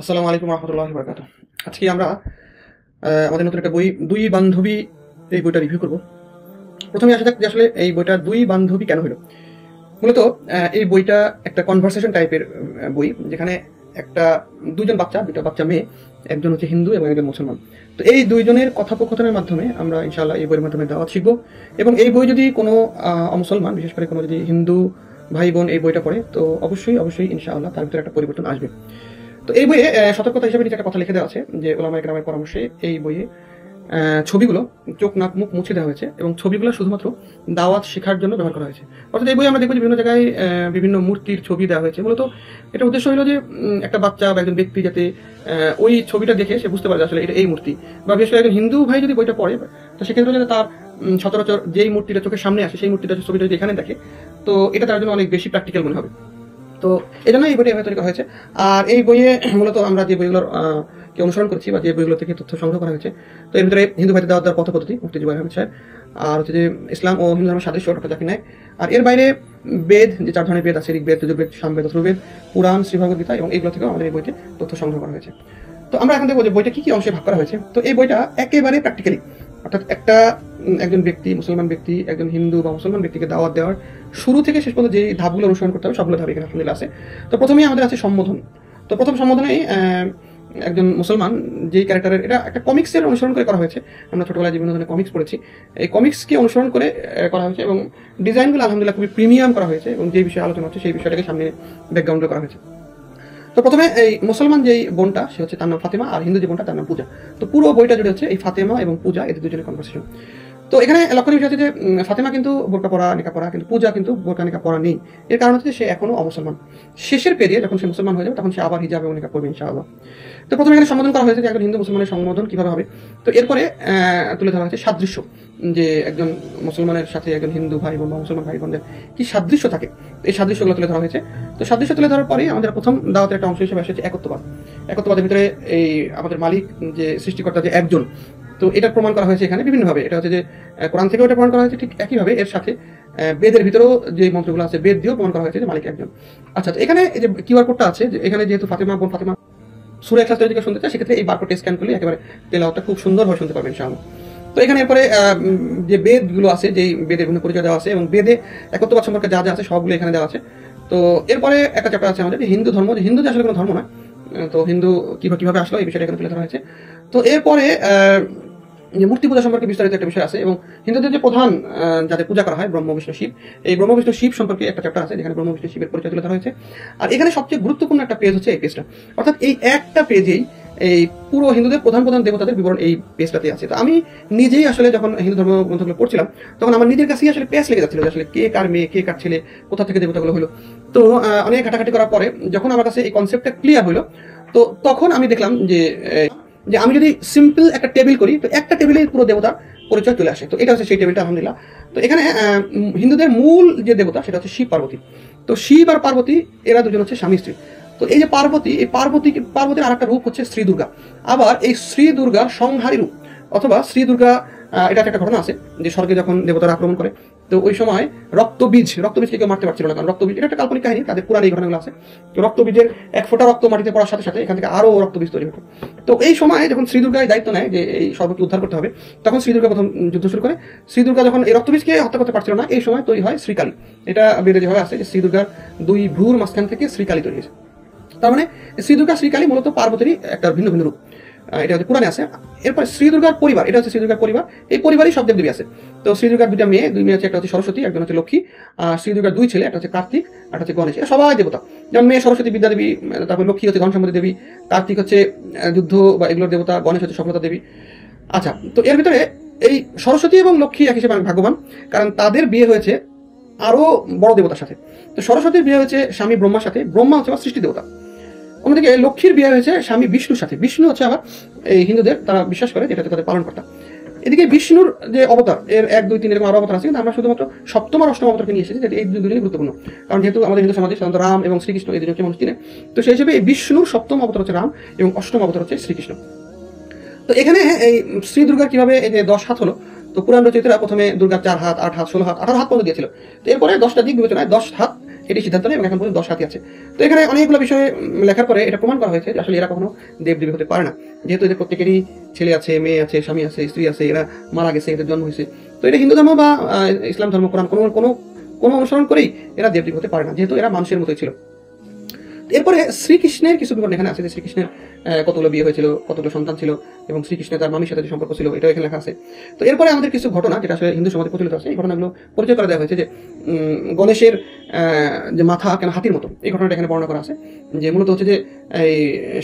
আসসালামু আলাইকুম রহমতুল্লাহি বারাকাতুহু। আজকে আমরা আমাদের নতুন একটা বই দুই বান্ধবী এই বইটা রিভিউ করব। প্রথমে আসা যাক যে আসলে এই বইটা দুই বান্ধবী কেন হলো। মূলত এই বইটা একটা কনভারসেশন টাইপের বই, যেখানে একটা দুইজন বাচ্চা, দুটো বাচ্চা মেয়ে, একজন হচ্ছে হিন্দু এবং একজন মুসলমান। তো এই দুইজনের কথোপকথনের মাধ্যমে আমরা ইনশাআল্লাহ এই বইয়ের মাধ্যমে দাওয়াত শিখবো। এবং এই বই যদি কোনো অমুসলমান, বিশেষ করে কোনো যদি হিন্দু ভাই বোন এই বইটা পড়ে, তো অবশ্যই অবশ্যই ইনশাআল্লাহ তার ভিতরে একটা পরিবর্তন আসবে। তো এই বইয়ে সতর্কতা হিসেবে নিচে একটা কথা লিখে দেওয়া আছে যে ওলামায়ে কেরামের পরামর্শে এই বইয়ে ছবিগুলো চোখ নাক মুখ মুছে দেওয়া হয়েছে এবং ছবিগুলো শুধুমাত্র দাওয়াত শেখার জন্য ব্যবহার করা হয়েছে। অর্থাৎ এই বই আমরা দেখবো যে বিভিন্ন জায়গায় বিভিন্ন মূর্তির ছবি দেওয়া হয়েছে। মূলত এটা উদ্দেশ্য হলো যে একটা বাচ্চা বা একজন ব্যক্তি যাতে ওই ছবিটা দেখে সে বুঝতে পারে আসলে এটা এই মূর্তি, বা বিশেষ করে একজন হিন্দু ভাই যদি বইটা পড়ে, তো সেক্ষেত্রে যাতে তার সচরাচর যেই মূর্তিটা চোখের সামনে আসে সেই মূর্তিটা ছবিটা যদি এখানে দেখে, তো এটা তার জন্য অনেক বেশি প্র্যাকটিক্যাল মনে হবে। তো এই জন্য এই বইটি এভাবে তৈরি করা হয়েছে। আর এই বইয়ে মূলত আমরা যে বইগুলোর কে অনুসরণ করছি বা যে বইগুলো থেকে তথ্য সংগ্রহ করা হয়েছে, তো এর ভিতরে হিন্দু ভাইদের দাওয়াত দেওয়ার পথ পদ্ধতি মুফতি জুবাইর আহমেদ সাহেব, আর হচ্ছে যে ইসলাম ও হিন্দু ধর্মের সাদৃশ্য ডক্টর জাকির নায়েক। আর এর বাইরে বেদ, যে 4 ধরনের বেদ আছে, ঋগ্বেদ, যজুর্বেদ, সামবেদ, অথর্ববেদ, পুরাণ, শ্রীভগবদ্গীতা, এবং এইগুলো থেকেও আমাদের এই বইতে তথ্য সংগ্রহ করা হয়েছে। তো আমরা এখন দেখবো যে বইটা কি কি অংশে ভাগ করা হয়েছে। তো এই বইটা একেবারে প্র্যাকটিক্যালি, অর্থাৎ একজন ব্যক্তি, মুসলমান ব্যক্তি একজন হিন্দু বা মুসলমান ব্যক্তিকে দাওয়াত দেওয়ার শুরু থেকে শেষ পর্যন্ত যে ধাপগুলো অনুসরণ করতে হবে সবগুলো ধাপ এখানে আলহামদুলিল্লাহ আছে। তো প্রথমেই আমাদের আছে সম্বোধন। তো প্রথম সম্বোধনেই একজন মুসলমান যেই ক্যারেক্টারের, এটা একটা কমিক্সের অনুসরণ করে করা হয়েছে। আমরা ছোটবেলায় বিভিন্ন ধরনের কমিক্স পড়েছি, এই কমিক্সকে অনুসরণ করে করা হয়েছে এবং ডিজাইনগুলো আলহামদুলিল্লাহ খুবই প্রিমিয়াম করা হয়েছে এবং যে বিষয়ে আলোচনা হচ্ছে সেই বিষয়টাকে সামনে ব্যাকগ্রাউন্ডে করা হয়েছে। তো প্রথমে এই মুসলমান যেই বোনটা, সে হচ্ছে তার নাম ফাতেমা, আর হিন্দু যে বোনটা তার নাম পূজা। তো পুরো বইটা জুড়ে হচ্ছে এই ফাতেমা এবং পূজা, এদের দুজনের কনভারসেশন। তো এখানে লক্ষণীয় বিষয় হচ্ছে যে ফাতেমা কিন্তু বোরকা পরা, নিকাব পরা, কিন্তু পূজা কিন্তু বোরকা নিকাব পরা নেই। এর কারণ হচ্ছে সে এখনো অমুসলমান। শেষের পেজে যখন সে মুসলমান হয়ে যাবে তখন সে আবার হিজাব এবং নিকাব করবে ইনশাআল্লাহ। তো প্রথমে এখানে সম্বোধন করা হয়েছে যে একজন হিন্দু মুসলমানের সম্বোধন কিভাবে হবে। তো এরপরে তুলে ধরা হয়েছে সাদৃশ্য, যে একজন মুসলমানের সাথে একজন হিন্দু ভাই বোন বা মুসলমান ভাই বোনদের কি সাদৃশ্য থাকে, এই সাদৃশ্যগুলো তুলে ধরা হয়েছে। তো সাদৃশ্য তুলে ধরার পরে আমাদের প্রথম দাওয়াতের একটা অংশ হিসেবে আসছে একত্ববাদ। একত্ববাদের ভিতরে এই আমাদের মালিক, যে সৃষ্টিকর্তা, যে একজন, তো এটা প্রমাণ করা হয়েছে এখানে বিভিন্নভাবে। এটা হচ্ছে যে কোরআন থেকেও এটা প্রমাণ করা হয়েছে, ঠিক একইভাবে এর সাথে বেদের ভিতরেও যে মন্ত্রগুলো আছে বেদ দিয়েও প্রমাণ করা হয়েছে যে মালিক একজন। আচ্ছা, তো এখানে এই যে কিউআর কোডটা আছে, যে এখানে যেহেতু ফাতেমা বোন ফাতেমা সূরা ইখলাস থেকে শুনতে চায়, সেক্ষেত্রে এই বারকোড স্ক্যান করলে একেবারে তেলাওয়াতটা খুব সুন্দরভাবে শুনতে পারবেন ইনশাআল্লাহ। তো এখানে এরপরে যে বেদগুলো আছে, যেই বেদের বিভিন্ন পরিচয় দেওয়া আছে এবং বেদে একত্ববাদ সম্পর্কে যা যা আছে সবগুলো এখানে দেওয়া আছে। তো এরপরে একটা চ্যাপ্টার আছে আমাদের হিন্দু ধর্ম, যে হিন্দু যে আসলে কোনো ধর্ম নয়, তো হিন্দু কিভাবে আসলো এই বিষয়টা এখানে তুলে ধরা হয়েছে। তো এরপরে যে মূর্তি পূজা সম্পর্কে বিস্তারিত একটা বিষয় আছে এবং হিন্দুদের যে প্রধান যাদের পূজা করা হয় ব্রহ্ম বিষ্ণু শিব, এই ব্রহ্ম বিষ্ণু শিব সম্পর্কে একটা চ্যাপ্টার আছে যেখানে ব্রহ্ম বিষ্ণু শিবের পরিচয় তুলে ধরা হয়েছে। আর এখানে সবচেয়ে গুরুত্বপূর্ণ একটা পেজ হচ্ছে এই পেজটা, অর্থাৎ এই একটা পেজেই এই পুরো হিন্দুদের প্রধান প্রধান দেবতাদের বিবরণ এই পেজটাতে আছে। তো আমি নিজেই আসলে যখন হিন্দু ধর্ম গ্রন্থগুলো পড়ছিলাম, তখন আমার নিজের কাছেই আসলে পেজ লেগে যাচ্ছিল যে আসলে কে কার মেয়ে, কে কার ছেলে, কোথা থেকে দেবতাগুলো হলো। তো অনেক ঘাটাঘাটি করার পরে যখন আমার কাছে এই কনসেপ্টটা ক্লিয়ার হলো, তো তখন আমি দেখলাম যে আমি যদি সিম্পল একটা টেবিল করি, তো একটা টেবিলে পুরো দেবতার পরিচয় চলে আসে। তো এটা হচ্ছে সেই টেবিলটা আলহামদুলিল্লাহ। তো এখানে হিন্দুদের মূল যে দেবতা সেটা হচ্ছে শিব পার্বতী। তো শিব আর পার্বতী এরা দুজন হচ্ছে স্বামী স্ত্রী। তো এই যে পার্বতী, এই পার্বতীর আর একটা রূপ হচ্ছে শ্রী দুর্গা। আবার এই শ্রী দুর্গার সংহারী রূপ, অথবা শ্রী দুর্গা, এটা একটা ঘটনা আছে যে স্বর্গে যখন দেবতারা আক্রমণ করে, তো ওই সময় রক্তবীজকে কেউ মারতে পারছিল না, কারণ রক্তবীজ এটা একটা কাল্পনিক কাহিনী, তাদের পুরাণ এই ঘটনাগুলো আছে। তো রক্তবীজের এক ফোঁটা রক্ত মাটিতে পড়ার সাথে সাথে এখান থেকে আরো রক্তবীজ তৈরি হতো। তো এই সময় যখন শ্রী দুর্গা দায়িত্ব নেয় যে এই স্বর্গকে উদ্ধার করতে হবে, তখন শ্রী দুর্গা প্রথম যুদ্ধ শুরু করে। শ্রী দুর্গা যখন এই রক্তবীজকে হত্যা করতে পারছিল না, এই সময় তৈরি হয় শ্রীকালী। এটা বেদে যেভাবে আছে যে শ্রী দুর্গার 2 ভ্রুর মাঝখান থেকে শ্রীকালী তৈরি হয়েছে। তার মানে শ্রী দুর্গা শ্রীকালী মূলত পার্বতীরই একটা ভিন্ন ভিন্ন রূপ, এটা হচ্ছে পুরাণে আছে। এরপর শ্রী দুর্গার পরিবার, এটা হচ্ছে শ্রী দুর্গার পরিবার, এই পরিবারই সব দেবদেবী আছে। তো শ্রী দুর্গার 2 মেয়ে আছে, একটা হচ্ছে সরস্বতী, একজন হচ্ছে লক্ষ্মী। আর শ্রী দুর্গার 2 ছেলে, একটা হচ্ছে কার্তিক আর হচ্ছে গণেশ। এরা সবাই দেবতা। যেমন মেয়ে সরস্বতী বিদ্যা দেবী, তারপর লক্ষ্মী হচ্ছে ধন সম্পত্তি দেবী, কার্তিক হচ্ছে যুদ্ধ বা এগুলোর দেবতা, গণেশ হচ্ছে সফলতা দেবী। আচ্ছা, তো এর ভিতরে এই সরস্বতী এবং লক্ষ্মী এক হিসেবে ভাগ্যবান, কারণ তাদের বিয়ে হয়েছে আরো বড় দেবতার সাথে। তো সরস্বতীর বিয়ে হয়েছে স্বামী ব্রহ্মার সাথে, ব্রহ্মা হচ্ছে আবার সৃষ্টি দেবতা। অন্যদিকে লক্ষ্মীর বিয়ে হয়েছে স্বামী বিষ্ণুর সাথে, বিষ্ণু হচ্ছে আবার এই হিন্দুদের, তারা বিশ্বাস করে যেটা তাদের পালন কর্তা। এদিকে বিষ্ণুর যে অবতার, এর 1, 2, 3 এরকম আরো অবতার আছে, কিন্তু আমরা শুধুমাত্র সপ্তম আর অষ্টম অবতারকে নিয়ে এসেছি, এই দুজনই গুরুত্বপূর্ণ। কারণ যেহেতু আমাদের হিন্দু সমাজে সাধারণত রাম এবং শ্রীকৃষ্ণ এই দুজনকে মানুষ চিনে, তো সেই হিসেবে এই বিষ্ণুর সপ্তম অবতার হচ্ছে রাম এবং অষ্টম অবতার হচ্ছে শ্রীকৃষ্ণ। তো এখানে এই শ্রী দুর্গার কিভাবে এই যে 10 হাত হলো, তো পুরাণ রচয়িতারা প্রথমে দুর্গার 4 হাত, 8 হাত, 16 হাত, 18 হাত পর্যন্ত দিয়েছিল। তো এরপরে 10টা দিক বিবেচনায় 10 হাত এটি সিদ্ধান্ত নেয় এবং এখন পর্যন্ত 10 সাথী আছে। তো এখানে অনেকগুলো বিষয়ে লেখার পরে এটা প্রমাণ করা হয়েছে যে আসলে এরা কখনো দেবদেবী হতে পারে না, যেহেতু এদের প্রত্যেকেরই ছেলে আছে, মেয়ে আছে, স্বামী আছে, স্ত্রী আছে, এরা মারা গেছে, এদের জন্ম হয়েছে। তো এটা হিন্দু ধর্ম বা ইসলাম ধর্ম, কোরআন কোনো অনুসরণ করেই এরা দেবদেবী হতে পারে না, যেহেতু এরা মানুষের মতোই ছিল। এরপরে শ্রীকৃষ্ণের কিছু বিবরণ এখানে আছে, যে শ্রীকৃষ্ণের কতগুলো বিয়ে হয়েছিল, কতগুলো সন্তান ছিল, এবং শ্রীকৃষ্ণের তার মামির সাথে যে সম্পর্ক ছিল, এটাও এখানে লেখা আছে। তো এরপরে আমাদের কিছু ঘটনা যেটা আসলে হিন্দু সমাজে প্রচলিত আছে, এই ঘটনাগুলো পরিচয় করে দেওয়া হয়েছে। যে গণেশের যে মাথা কেন হাতির মতো, এই ঘটনাটা এখানে বর্ণনা করা আছে। যে মূলত হচ্ছে যে এই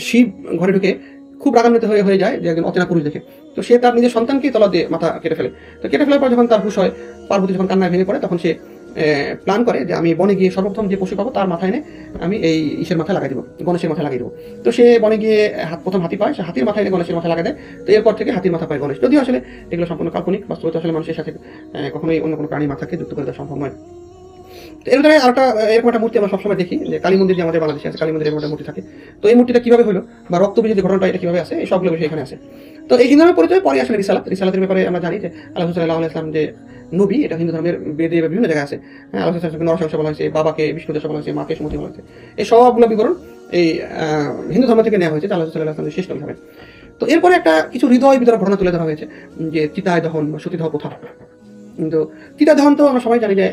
শিব ঘরে ঢুকে খুব রাগান্বিত হয়ে যায় যে একজন অচেনা পুরুষ দেখে। তো সে তার নিজের সন্তানকে তলা দিয়ে মাথা কেটে ফেলে। তো কেটে ফেলার পর যখন তার হুঁশ হয়, পার্বতী যখন কান্নায় ভেঙে পড়ে, তখন সে প্ল্যান করে যে আমি বনে গিয়ে সর্বপ্রথম যে পশু পাবো তার মাথায় এনে আমি এই ইসের মাথায় লাগাই দিব, গণেশের মাথায় লাগিয়ে দেবো। তো সে বনে গিয়ে প্রথম হাতি পায়, সে হাতির মাথায় এনে গণেশের মাথায় লাগাই দেয়। তো এরপর থেকে হাতির মাথা পায় গণেশ। যদিও আসলে এগুলো সম্পূর্ণ কাল্পনিক, বাস্তবতা আসলে মানুষের সাথে কখনোই অন্য কোনো প্রাণীর মাথাকে যুক্ত করে দেওয়া সম্ভব নয়। তো এর দ্বারা আরেকটা এরকম একটা মূর্তি আমরা সবসময় দেখি, যে কালী মন্দির যে আমাদের বাংলাদেশে আছে, কালী মন্দিরে এরকম একটা মূর্তি থাকে। তো এই মূর্তিটা কিভাবে হলো বা রক্তবীজ যে ঘটনাটা এটা কিভাবে আছে, এই সবগুলো বিষয় এখানে আছে। তো এই হিন্দু ধর্মের পরিচয় পরে আসলে রিসালাতের ব্যাপারে আমরা জানি যে আল্লাহ সাল্লাল্লাহু আলাইহি ওয়াসাল্লাম যে নবী, এটা হিন্দু ধর্মের বেদে বা বিভিন্ন জায়গায় আছে। হ্যাঁ, আল্লাহ সাল্লাল্লাহু নরসংস বলা হয়েছে, বাবাকে বিষ্ণু দশা বলা হয়েছে, মাকে সুমতি বলা হয়েছে। এই সবগুলো বিবরণ এই হিন্দু ধর্ম থেকে নেওয়া হয়েছে, আল্লাহ সাল্লাল্লাহু আলাইহি ওয়াসাল্লামের শেষ নবী হবেন। তো এরপরে একটা কিছু হৃদয় বিতরক ঘটনা তুলে ধরা হয়েছে, যে চিতায় দহন বা সতীদাহ প্রথা। কিন্তু চিতা দহন তো আমরা সবাই জানি যে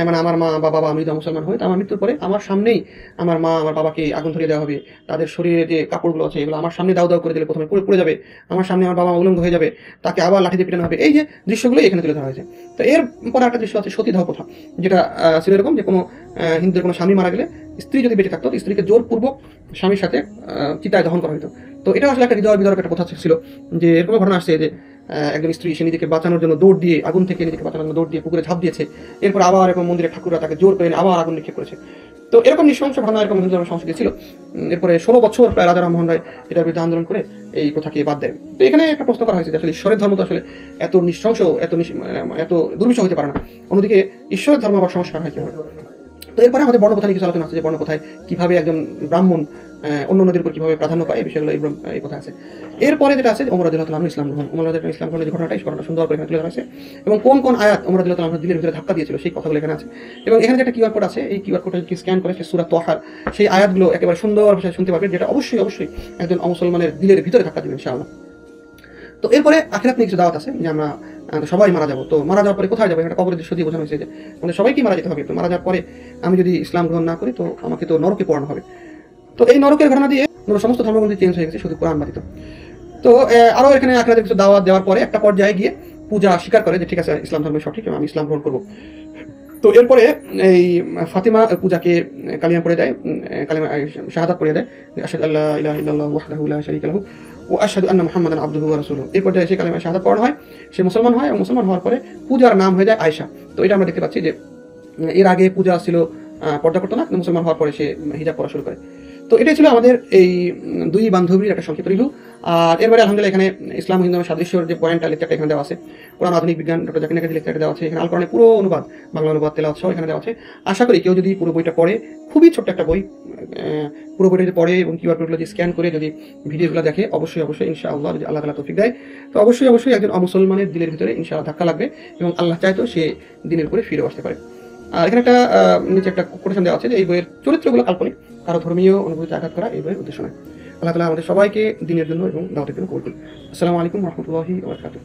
মানে আমার মা বা বাবা মৃত মুসলমান হয়, তো আমার মৃত্যুর পরে আমার সামনেই আমার মা আমার বাবাকে আগুন ধরিয়ে দেওয়া হবে, তাদের শরীরে যে কাপড়গুলো আছে এগুলো আমার সামনে দাউ দাউ করে দিলে প্রথমে পুড়ে যাবে, আমার সামনে আমার বাবা উলঙ্গ হয়ে যাবে, তাকে আবার লাঠি দিয়ে পিটানো হবে। এই যে দৃশ্যগুলো এখানে তুলে ধরা হয়েছে। তো এর পরে একটা দৃশ্য আছে সতীদাহ প্রথা, যেটা ছিল এরকম যে কোনো হিন্দুদের কোনো স্বামী মারা গেলে স্ত্রী যদি বেঁচে থাকতো, স্ত্রীকে জোরপূর্বক স্বামীর সাথে চিতায় দহন করা হতো। তো এটা আসলে একটা হৃদয় বিদারক একটা কথা ছিল, যে এরকম ঘটনা আসছে যে একজন স্ত্রী সে নিজেকে বাঁচানোর জন্য দৌড় দিয়ে, আগুন থেকে নিজেকে বাঁচানোর জন্য দৌড় দিয়ে পুকুরে ঝাঁপ দিয়েছে। এরপর আবার এরকম মন্দিরে ঠাকুররা তাকে জোর করে আবার আগুন নিক্ষেপ করেছে। তো এরকম নৃশংস ঘটনা এরকম হিন্দু ধর্মের সংস্কৃতি ছিল। এরপরে 16 বছর প্রায় রাজা রামমোহন রায় এটার বিরুদ্ধে আন্দোলন করে এই প্রথাকে বাদ দেয়। তো এখানে একটা প্রশ্ন করা হয়েছে যে আসলে ঈশ্বরের ধর্ম তো আসলে এত নৃশংস, এত দুর্বিষহ হতে পারে না, অন্যদিকে ঈশ্বরের ধর্ম আবার সংস্কার হয় কিভাবে। তো এরপরে আমাদের বর্ণপ্রথায় কিছু আলোচনা আছে, যে বর্ণপ্রথায় কিভাবে একজন ব্রাহ্মণ অন্য নদীর উপর কিভাবে প্রাধান্য পায়, এই বিষয়গুলো এই কথা আছে। এরপরে যেটা আছে ওমর রাদিয়াল্লাহু তাআলা ইসলাম গ্রহণ, ওমর রাদিয়াল্লাহু ইসলাম গ্রহণের যে ঘটনাটা, এই ঘটনাটা সুন্দর করে এখানে তুলে ধরা হয়েছে, এবং কোন কোন আয়াত ওমর রাদিয়াল্লাহু তাআলা দিলের ভিতরে ধাক্কা দিয়েছিল সেই কথাগুলো এখানে আছে। এবং এখানে যেটা কিউআর কোড আছে, এই কিউআর কোডটা যদি স্ক্যান করে সূরা তাহার সেই আয়াতগুলো একেবারে সুন্দর ভাষায় শুনতে পারবে, যেটা অবশ্যই একজন অমুসলমানের দিলের ভিতরে ধাক্কা দিবে ইনশাআল্লাহ। তো এরপরে আখিরাত নিয়ে কিছু দাওয়াত আছে, যে আমরা সবাই মারা যাবো। তো মারা যাওয়ার পরে কোথায় যাবো, একটা কবরের দৃশ্য দিয়ে বোঝানো হয়েছে যে আমাদের সবাইকেই মারা যেতে হবে। তো মারা যাওয়ার পরে আমি যদি ইসলাম গ্রহণ না করি, তো আমাকে তো নরকে পোড়ানো হবে। তো এই নরকের ঘটনা দিয়ে সমস্ত ধর্মগ্রন্থ চেঞ্জ হয়ে গেছে, শুধু কোরআন ব্যতীত। তো আরো এখানে আখিরাতের কিছু দাওয়াত দেওয়ার পরে একটা পর্যায়ে গিয়ে পূজা স্বীকার করে যে ঠিক আছে ইসলাম ধর্ম সঠিক এবং আমি ইসলাম গ্রহণ করবো। তো এরপরে এই ফাতিমা পূজাকে কালিমা পড়ে দেয়, কালিমা শাহাদাত পড়ে দেয়, আশহাদু আল্লা ইলাহা ইল্লাল্লাহু ওয়াহদাহু লা শারীকা লাহু ওয়া আশহাদু আন্না মুহাম্মাদান আবদুহু ওয়া রাসূলুহু। এই পর্যায়ে সে কালিমা শাহাদাত পড়ানো হয়, সে মুসলমান হয়, এবং মুসলমান হওয়ার পরে পূজার নাম হয়ে যায় আয়েশা। তো এটা আমরা দেখতে পাচ্ছি যে এর আগে পূজা ছিল পর্দা করতো না, মুসলমান হওয়ার পরে সে হিজাব পরা শুরু করে। তো এটাই ছিল আমাদের এই দুই বান্ধবীর একটা সংক্ষিপ্ত রিভিউ। আর এরপরে আলহামদুলিল্লাহ এখানে ইসলাম হিন্দু সাদৃশ্যের যে পয়েন্টটা লেকচারটা এখানে দেওয়া আছে, কোরআন আধুনিক বিজ্ঞান ডক্টর জাকির নায়েকের লেকচারটা দেওয়া আছে, এখানে আল কোরআনের পুরো অনুবাদ, বাংলা অনুবাদ, তেলাওয়াত সহ এখানে দেওয়া আছে। আশা করি কেউ যদি পুরো বইটা পড়ে, খুবই ছোট্ট একটা বই, পুরো বইটা যদি পড়ে এবং কিউআর কোডগুলো যদি স্ক্যান করে যদি ভিডিওগুলো দেখে, অবশ্যই ইনশাআল্লাহ যদি আল্লাহ তাআলা তৌফিক দেয়, তো অবশ্যই একজন অমুসলমানের দিলের ভিতরে ইনশাআল্লাহ ধাক্কা লাগবে, এবং আল্লাহ চাইতো সে দিনের উপরে ফিরে আসতে পারে। আর এখানে একটা নিচে একটা কোটেশন দেওয়া আছে যে এই বইয়ের চরিত্রগুলো কাল্পনিক, কারো ধর্মীয় অনুভূতিতে আঘাত করা এই বইয়ের উদ্দেশ্য নয়। আল্লাহ তাআলা আমাদের সবাইকে দিনের জন্য এবং দাওয়াতের জন্য কবুল করুন। আসসালামু আলাইকুম ওয়া রাহমাতুল্লাহি ওয়া বারাকাতুহু।